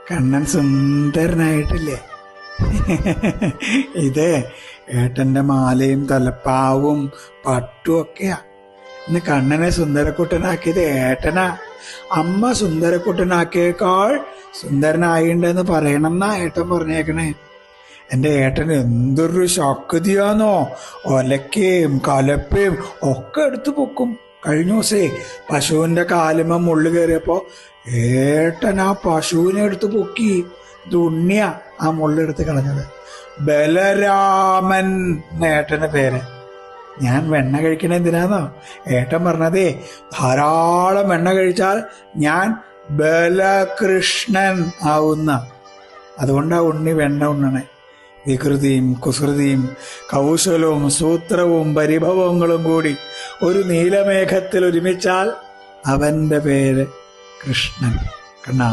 കണ്ണൻ സുന്ദരനായിട്ടില്ലേ? ഇത് ഏട്ടൻ്റെ മാലയും തലപ്പാവും പട്ടും ഒക്കെയാ. ഇന്ന് കണ്ണനെ സുന്ദരക്കുട്ടനാക്കിയത് ഏട്ടനാ. അമ്മ സുന്ദരക്കുട്ടനാക്കിയേക്കാൾ സുന്ദരനായിണ്ടെന്ന് പറയണമെന്നാ ഏട്ടൻ പറഞ്ഞേക്കണേ. എൻ്റെ ഏട്ടൻ എന്തൊരു ശക്തിയാന്നോ! ഒലക്കയും കലപ്പയും ഒക്കെ എടുത്തു പൊക്കും. കഴിഞ്ഞ ദിവസേ പശുവിൻ്റെ കാലുമ്മ മുള്ളു കയറിയപ്പോ ഏട്ടൻ ആ പശുവിനെ എടുത്ത് പൊക്കി. ഇത് ഉണ്ണിയാ ആ മുള്ളെടുത്ത് കളഞ്ഞത്. ബലരാമൻ ഏട്ടൻ്റെ പേര്. ഞാൻ വെണ്ണ കഴിക്കണ എന്തിനാന്നോ? ഏട്ടൻ പറഞ്ഞതേ, ധാരാളം വെണ്ണ കഴിച്ചാൽ ഞാൻ ബലകൃഷ്ണൻ ആവുന്ന. അതുകൊണ്ടാ ഉണ്ണി വെണ്ണ ഉണ്ണണേ. വികൃതിയും കുസൃതിയും കൗശലവും സൂത്രവും പരിഭവങ്ങളും കൂടി ഒരു നീലമേഘത്തിൽ ഒരുമിച്ചാൽ അവൻ്റെ പേര് കൃഷ്ണൻ. കണ്ണാ.